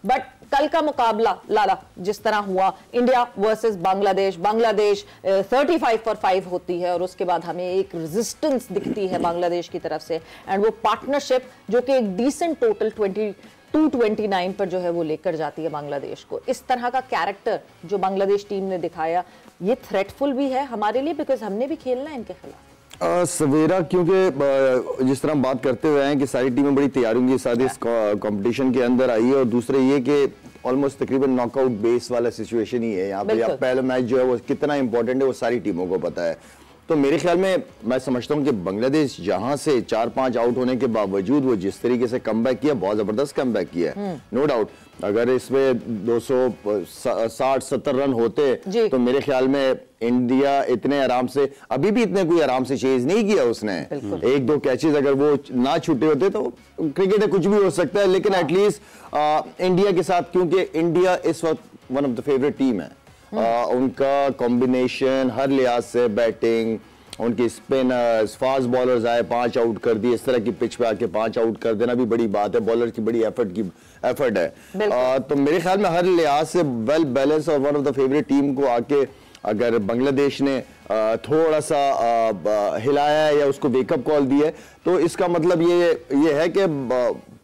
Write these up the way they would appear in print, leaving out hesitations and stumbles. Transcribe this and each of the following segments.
But कल का मुकाबला लाला जिस तरह हुआ, India versus Bangladesh, Bangladesh 35 for 5 होती है और उसके बाद हमें एक रेजिस्टेंस दिखती है बांग्लादेश की तरफ से, एंड वो पार्टनरशिप जो कि एक डिसेंट टोटल 22-29 पर जो है वो लेकर जाती है बांग्लादेश को। इस तरह का कैरेक्टर जो बांग्लादेश टीम ने दिखाया, ये थ्रेटफुल भी है हमारे लिए, बिकॉज हमने भी खेलना है इनके खिलाफ। सवेरा, क्योंकि जिस तरह हम बात करते हुए हैं कि सारी टीमें बड़ी तैयारियों के साथ इस कंपटीशन के अंदर आई है, और दूसरे ये कि ऑलमोस्ट तकरीबन नॉकआउट बेस वाला सिचुएशन ही है यहाँ पे। या पहला मैच जो है वो कितना इंपॉर्टेंट है वो सारी टीमों को पता है। तो मेरे ख्याल में मैं समझता हूँ कि बांग्लादेश जहां से 4-5 आउट होने के बावजूद वो जिस तरीके से कमबैक किया, बहुत जबरदस्त कमबैक किया है, नो डाउट। अगर इसमें 260-70 रन होते तो मेरे ख्याल में इंडिया इतने आराम से, अभी भी इतने कोई आराम से चेज नहीं किया उसने। 1-2 कैचेज अगर वो ना छूटे होते तो क्रिकेट में कुछ भी हो सकता है, लेकिन एटलीस्ट इंडिया के साथ, क्योंकि इंडिया इस वक्त one of the favourite team है, उनका कॉम्बिनेशन हर लिहाज से, बैटिंग, उनके स्पिनर्स, फास्ट बॉलर्स आए 5 आउट कर दिए, इस तरह की पिच पे आके 5 आउट कर देना भी बड़ी बात है, बॉलर की बड़ी एफर्ट है। तो मेरे ख्याल में हर लिहाज से वेल बैलेंस और one of the favourite team को आके अगर बांग्लादेश ने थोड़ा सा हिलाया या उसको वेकअप कॉल दी है, तो इसका मतलब ये है कि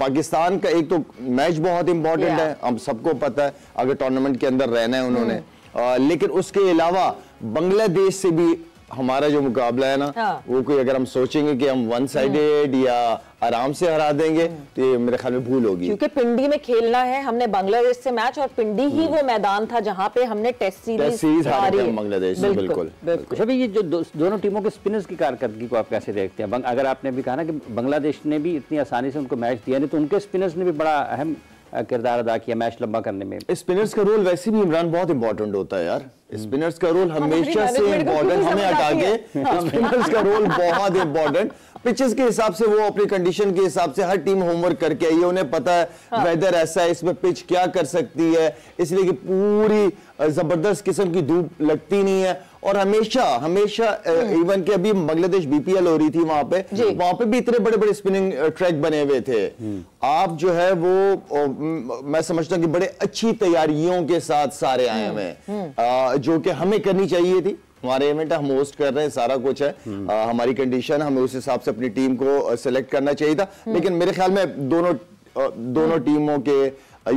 पाकिस्तान का एक तो मैच बहुत इंपॉर्टेंट है, हम सबको पता है, अगर टूर्नामेंट के अंदर रहना है उन्होंने, लेकिन उसके अलावा बांग्लादेश से भी हमारा जो मुकाबला है ना, वो कोई अगर हम सोचेंगे कि हम वन साइडेड या आराम से हरा देंगे तो ये मेरे ख्याल में भूल होगी, क्योंकि पिंडी में खेलना है हमने बांग्लादेश से मैच, और पिंडी ही वो मैदान था जहां पे हमने टेस्ट सीरीज हारी है बांग्लादेश से। बिल्कुल। अच्छा, ये जो दोनों टीमों के स्पिनर्स की कारकर्दगी को आप कैसे देखते हैं? अगर आपने भी कहा ना कि बांग्लादेश ने भी इतनी आसानी से उनको मैच दिया नहीं, तो उनके स्पिनर्स ने भी बड़ा अहम किरदार अदा किया मैच लंबा करने में। स्पिनर्स का रोल वैसे भी इमरान बहुत इंपॉर्टेंट होता है यार, स्पिनर्स का रोल हमेशा से इंपॉर्टेंट, हमें हटा के स्पिनर्स का रोल बहुत इंपॉर्टेंट। पिचेस के हिसाब से वो अपनी कंडीशन के हिसाब से हर टीम होमवर्क करके आई है, उन्हें पता है वेदर ऐसा है, इसमें पिच क्या कर सकती है, इसलिए कि पूरी जबरदस्त किस्म की धूप लगती नहीं है। और हमेशा इवन के अभी बांग्लादेश बीपीएल हो रही थी वहां पे भी इतने बड़े बड़े स्पिनिंग ट्रैक बने हुए थे। आप जो है वो मैं समझता हूं कि बड़े अच्छी तैयारियों के साथ सारे आए हुए हैं, जो कि हमें करनी चाहिए थी। हमारे इवेंट हम होस्ट कर रहे हैं, सारा कुछ है, हमारी कंडीशन, हमें उस हिसाब से अपनी टीम को सिलेक्ट करना चाहिए था। लेकिन मेरे ख्याल में दोनों टीमों के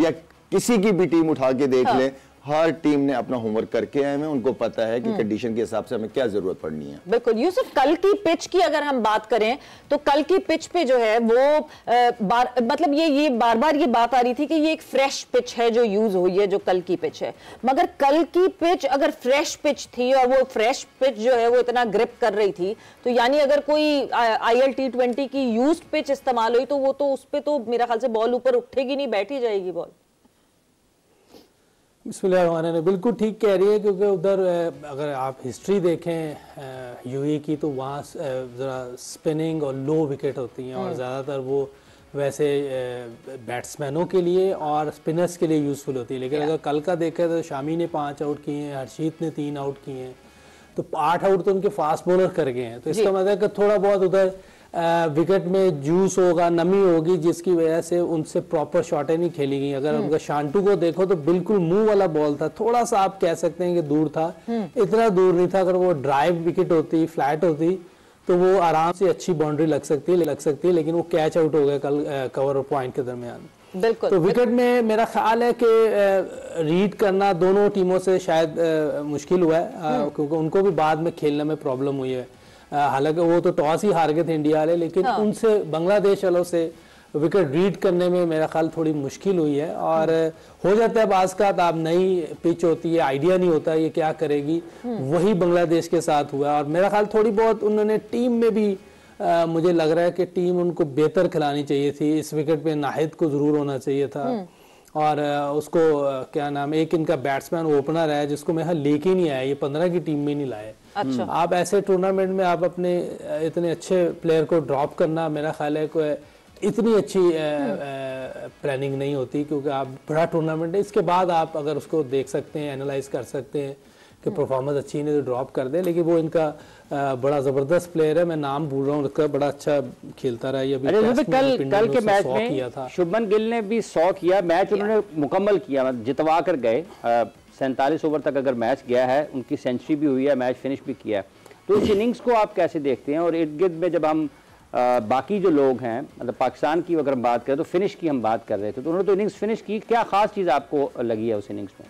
या किसी की भी टीम उठा के देख लें, हर टीम ने अपना होमवर्क करके आए हैं, उनको पता है कि कंडीशन के हिसाब से हमें क्या जरूरत पड़नी है। बिल्कुल यूसुफ, कल की पिच की अगर हम बात करें तो कल की पिच पे जो है वो मतलब ये बार बार ये बात आ रही थी कि ये एक फ्रेश पिच है जो यूज हुई है, जो कल की पिच है। मगर कल की पिच अगर फ्रेश पिच थी और वो फ्रेश पिच जो है वो इतना ग्रिप कर रही थी, तो यानी अगर कोई IL T20 की यूज्ड पिच इस्तेमाल हुई तो वो तो उस पे तो मेरा ख्याल से बॉल ऊपर उठेगी नहीं, बैठी जाएगी बॉल। बिस्मिल्लाह, बिल्कुल ठीक कह रही है, क्योंकि उधर अगर आप हिस्ट्री देखें यूएई की, तो वहाँ ज़रा स्पिनिंग और लो विकेट होती हैं, और ज़्यादातर वो वैसे बैट्समैनों के लिए और स्पिनर्स के लिए यूज़फुल होती है। लेकिन अगर कल का देखा तो शामी ने 5 आउट किए हैं, हर्षीत ने 3 आउट किए हैं, तो 8 आउट तो उनके फास्ट बॉलर कर गए हैं। तो इसका मतलब है कि थोड़ा बहुत उधर विकेट में जूस होगा, नमी होगी, जिसकी वजह से उनसे प्रॉपर शॉटें नहीं खेली गई। अगर उनका शांटू को देखो तो बिल्कुल मुंह वाला बॉल था, थोड़ा सा आप कह सकते हैं कि दूर था, इतना दूर नहीं था। अगर वो ड्राइव विकेट होती, फ्लैट होती, तो वो आराम से अच्छी बाउंड्री लग सकती है, लेकिन वो कैच आउट हो गया कल कवर और पॉइंट के दरमियान। बिल्कुल। तो विकेट में मेरा ख्याल है कि रीड करना दोनों टीमों से शायद मुश्किल हुआ है, क्योंकि उनको भी बाद में खेलने में प्रॉब्लम हुई है। हालांकि वो तो टॉस ही हार गए थे इंडिया वाले, लेकिन उनसे बांग्लादेश वालों से विकेट रीड करने में मेरा ख्याल थोड़ी मुश्किल हुई है। और हो जाता है बाज़ का, आप नई पिच होती है, आइडिया नहीं होता ये क्या करेगी, वही बांग्लादेश के साथ हुआ। और मेरा ख्याल थोड़ी बहुत उन्होंने टीम में भी मुझे लग रहा है कि टीम उनको बेहतर खिलानी चाहिए थी। इस विकेट पे नाहिद को जरूर होना चाहिए था, और उसको क्या नाम, एक इनका बैट्समैन ओपनर है जिसको मेरा लेके ही नहीं आया, ये 15 की टीम में नहीं लाए। अच्छा, आप ऐसे टूर्नामेंट में आप अपने इतने अच्छे प्लेयर को ड्रॉप करना, मेरा ख्याल है कोई इतनी अच्छी प्लानिंग नहीं होती, क्योंकि आप बड़ा टूर्नामेंट है। इसके बाद आप अगर उसको देख सकते हैं, एनालाइज कर सकते हैं कि परफॉर्मेंस अच्छी नहीं तो ड्रॉप कर दे, लेकिन वो इनका बड़ा ज़बरदस्त प्लेयर है, मैं नाम भूल रहा हूँ उसका, बड़ा अच्छा खेलता रहा है। कल के मैच में शुभमन गिल ने भी 100 किया, मैच उन्होंने मुकम्मल किया, जितवा कर गए। 47 ओवर तक अगर मैच गया है, उनकी सेंचुरी भी हुई है, मैच फिनिश भी किया है। तो इस इनिंग्स को आप कैसे देखते हैं? और इर्द गिर्द में जब हम बाकी जो लोग हैं, मतलब पाकिस्तान की अगर हम बात करें तो फिनिश की हम बात कर रहे थे, तो उन्होंने तो इनिंग्स फिनिश की, क्या खास चीज़ आपको लगी है उस इनिंग्स में?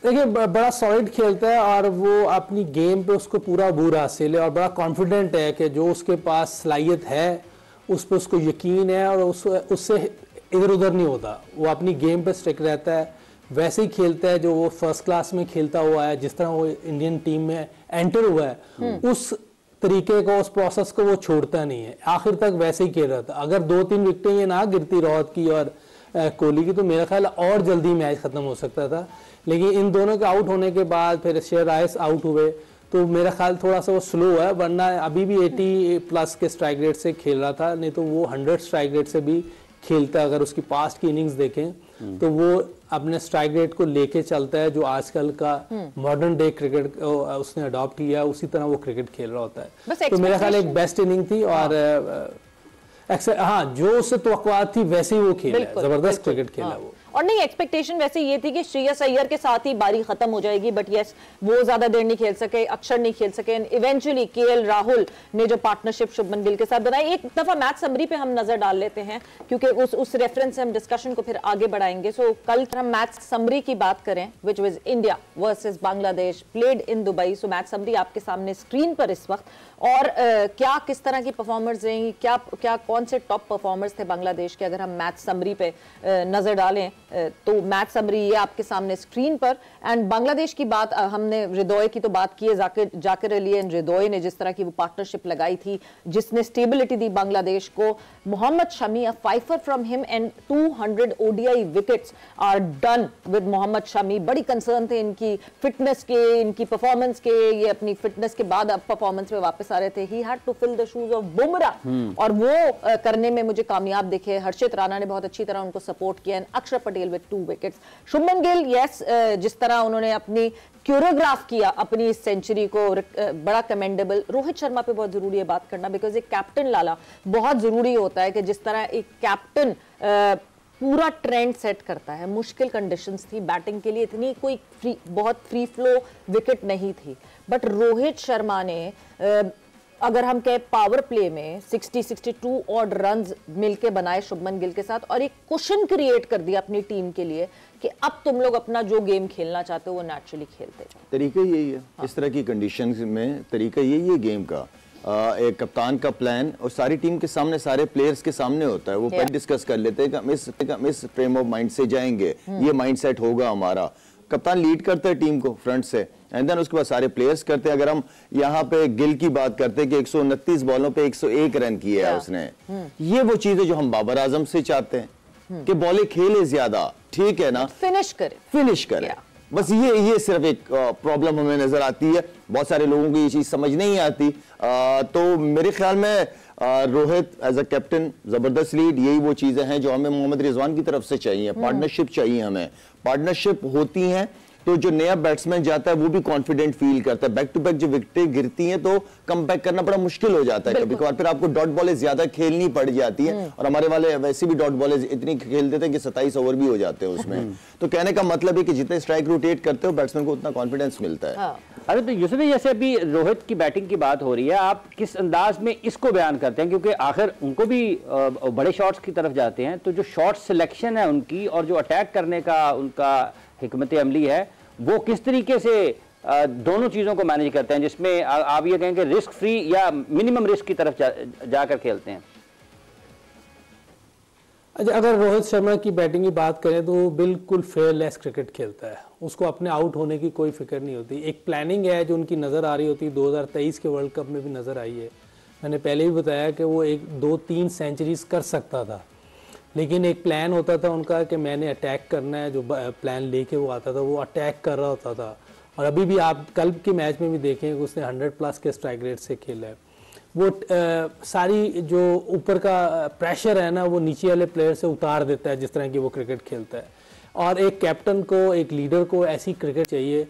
देखिए बड़ा सॉलिड खेलता है और वो अपनी गेम पे उसको पूरा अबूर हासिल है और बड़ा कॉन्फिडेंट है कि जो उसके पास सलाहियत है उस पर उसको यकीन है और उससे इधर उधर नहीं होता, वो अपनी गेम पे स्टिक रहता है, वैसे ही खेलता है जो वो फर्स्ट क्लास में खेलता हुआ है, जिस तरह वो इंडियन टीम में एंटर हुआ है उस तरीके को, उस प्रोसेस को वो छोड़ता नहीं है, आखिर तक वैसे ही खेल रहा था। अगर 2-3 विकेटें ये ना गिरती रोहित की और कोहली की तो मेरा ख्याल और जल्दी मैच खत्म हो सकता था, लेकिन इन दोनों के आउट होने के बाद फिर शेर राइस आउट हुए तो मेरा ख्याल थोड़ा सा वो स्लो है, वरना अभी भी 80+ के स्ट्राइक रेट से खेल रहा था, नहीं तो वो 100 स्ट्राइक रेट से भी खेलता। अगर उसकी पास्ट की इनिंग्स देखें तो वो अपने स्ट्राइक रेट को लेके चलता है, जो आजकल का मॉडर्न डे क्रिकेट उसने अडॉप्ट किया, उसी तरह वो क्रिकेट खेल रहा होता है। तो मेरा ख्याल एक बेस्ट इनिंग थी और हाँ जो उससे तवक्कुआत थी वैसे ही वो खेला, जबरदस्त क्रिकेट खेला वो। और नहीं, एक्सपेक्टेशन वैसे ये थी कि श्रेयस अय्यर के साथ ही बारी खत्म हो जाएगी, बट यस वो ज्यादा देर नहीं खेल सके, अक्षर नहीं खेल सके, इवेंचुअली केएल राहुल ने जो पार्टनरशिप शुभमन गिल के साथ बनाई। एक दफा मैच समरी पे हम नजर डाल लेते हैं क्योंकि उस रेफरेंस से हम डिस्कशन को फिर आगे बढ़ाएंगे। सो कल हम मैच समरी की बात करें, which was India versus Bangladesh, played in Dubai. So match summary आपके सामने स्क्रीन पर इस वक्त, और क्या किस तरह की परफॉर्मर्स रही, क्या कौन से टॉप परफॉर्मर्स थे बांग्लादेश के, अगर हम मैच समरी पे नजर डालें तो मैच समरी ये आपके सामने स्क्रीन पर। एंड बांग्लादेश की बात हमने रिदोय की तो बात की है, जाकिर अली एंड रिदोय ने जिस तरह की वो पार्टनरशिप लगाई थी जिसने स्टेबिलिटी दी बांग्लादेश को। Mohammed Shami, a fifer from him and 200 ODI wickets are done with Mohammed Shami. बड़ी कंसर्न थे इनकी फिटनेस के, इनकी परफॉर्मेंस के, ये अपनी फिटनेस के बाद अब परफॉर्मेंस में वापस आ रहे थे। He had to fill the shoes of Bumrah और वो करने में मुझे कामयाब दिखे। हर्षित राणा ने बहुत अच्छी तरह उनको सपोर्ट किया। अक्षर Patel with 2 wickets. Shubman Gill yes, जिस तरह उन्होंने अपनी क्यूरोग्राफ किया अपनी इस सेंचुरी को, बड़ा कमेंडेबल। रोहित शर्मा पे बहुत जरूरी है बात करना, बिकॉज एक कैप्टन लाला बहुत जरूरी होता है कि जिस तरह एक कैप्टन पूरा ट्रेंड सेट करता है। मुश्किल कंडीशंस थी बैटिंग के लिए, इतनी कोई बहुत फ्री फ्लो विकेट नहीं थी, बट रोहित शर्मा ने अगर हम कहें पावर प्ले में 60-62 ऑड रन्स मिलके बनाए शुभमन गिल के साथ, और एक कुशन क्रिएट कर दिया अपनी टीम के लिए कि अब तुम लोग अपना जो गेम खेलना चाहते हो वो नेचुरली खेलते जाओ। तरीका यही है। हाँ। इस तरह की कंडीशंस में तरीका यही है गेम का। एक कप्तान का प्लान और सारी टीम के सामने, सारे प्लेयर्स के सामने होता है। वो पहले डिस्कस कर लेते हैं कि हम इस फ्रेम ऑफ माइंड से जाएंगे, ये माइंड सेट होगा हमारा। कप्तान लीड करता है टीम को फ्रंट से, एंड देन उसके बाद सारे प्लेयर्स करते हैं। अगर हम यहाँ पे गिल की बात करते हैं कि 129 बॉलों पे 101 रन किए हैं उसने, ये वो चीज है जो हम बाबर आजम से चाहते हैं कि बॉलें खेले ज्यादा, ठीक है ना, फिनिश करे। बस ये सिर्फ एक प्रॉब्लम हमें नजर आती है। बहुत सारे लोगों को ये चीज समझ नहीं आती। तो मेरे ख्याल में रोहित एज अ कैप्टन जबरदस्त लीड, यही वो चीजें हैं जो हमें मोहम्मद रिजवान की तरफ से चाहिए। पार्टनरशिप चाहिए हमें, पार्टनरशिप होती है तो जो नया बैट्समैन जाता है वो भी कॉन्फिडेंट फील करता है। बैक टू बैक जो विकेटें गिरती हैं तो कम बैक करना बड़ा मुश्किल हो जाता है कभी कभार, फिर आपको डॉट बॉलें ज्यादा खेलनी पड़ जाती है। और हमारे वाले वैसे भी डॉट बॉलें इतनी खेलते थे कि 27 ओवर भी हो जाते हैं उसमें। तो कहने का मतलब है कि जितने स्ट्राइक रोटेट करते हो बैट्समैन को उतना कॉन्फिडेंस मिलता है। अरे तो यूसुफ, जैसे अभी रोहित की बैटिंग की बात हो रही है, आप किस अंदाज में इसको बयान करते हैं? क्योंकि आखिर उनको भी बड़े शॉट्स की तरफ जाते हैं, तो जो शॉट सिलेक्शन है उनकी और जो अटैक करने का उनका हिकमत अमली है, वो किस तरीके से दोनों चीजों को मैनेज करते हैं, जिसमें आप ये कहें कि रिस्क फ्री या मिनिमम रिस्क की तरफ जाकर खेलते हैं? अच्छा, अगर रोहित शर्मा की बैटिंग की बात करें तो वो बिल्कुल फेयरलेस क्रिकेट खेलता है। उसको अपने आउट होने की कोई फिक्र नहीं होती। एक प्लानिंग है जो उनकी नज़र आ रही होती है, 2023 के वर्ल्ड कप में भी नज़र आई है। मैंने पहले भी बताया कि वो 1-2-3 सेंचुरीज कर सकता था, लेकिन एक प्लान होता था उनका कि मैंने अटैक करना है। जो प्लान लेके वो आता था वो अटैक कर रहा होता था। और अभी भी आप कल के मैच में भी देखें कि उसने 100+ के स्ट्राइक रेट से खेला है। वो सारी जो ऊपर का प्रेशर है ना, वो नीचे वाले प्लेयर से उतार देता है जिस तरह की वो क्रिकेट खेलता है। और एक कैप्टन को, एक लीडर को ऐसी क्रिकेट चाहिए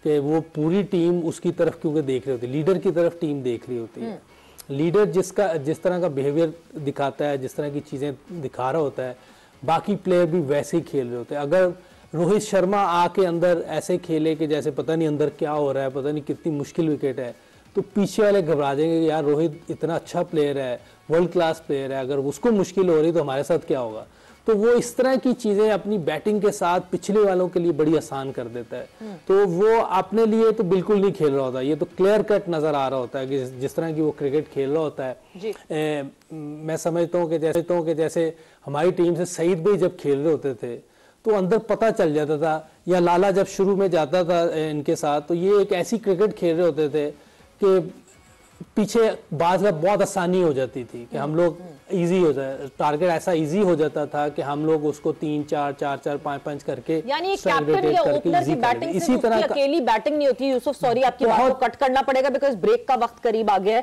कि वो पूरी टीम उसकी तरफ क्योंकि देख रही होती है, लीडर की तरफ टीम देख रही होती है। लीडर जिस तरह का बिहेवियर दिखाता है, जिस तरह की चीज़ें दिखा रहा होता है, बाकी प्लेयर भी वैसे ही खेल रहे होते हैं। अगर रोहित शर्मा आके अंदर ऐसे खेले कि जैसे पता नहीं अंदर क्या हो रहा है, पता नहीं कितनी मुश्किल विकेट है, तो पीछे वाले घबरा जाएंगे कि यार रोहित इतना अच्छा प्लेयर है, वर्ल्ड क्लास प्लेयर है, अगर उसको मुश्किल हो रही तो हमारे साथ क्या होगा। तो वो इस तरह की चीज़ें अपनी बैटिंग के साथ पिछले वालों के लिए बड़ी आसान कर देता है। तो वो अपने लिए तो बिल्कुल नहीं खेल रहा होता, ये तो क्लियर कट नज़र आ रहा होता है कि जिस तरह की वो क्रिकेट खेल रहा होता है। मैं समझता हूँ कि जैसे हमारी टीम से सईद भाई जब खेल रहे होते थे तो अंदर पता चल जाता था, या लाला जब शुरू में जाता था इनके साथ, तो ये एक ऐसी क्रिकेट खेल रहे होते थे कि पीछे बाज में बहुत आसानी हो जाती थी कि हम लोग इजी हो जाए, टारगेट ऐसा इजी हो जाता था कि हम लोग उसको 3-4, 4-4, 5-5 करके, यानी कैप्टन या ओपनर की बैटिंग से इसी तरह अकेली बैटिंग नहीं होती। यूसुफ सॉरी आपकी बात को कट करना पड़ेगा बिकॉज ब्रेक का वक्त करीब आ गया है,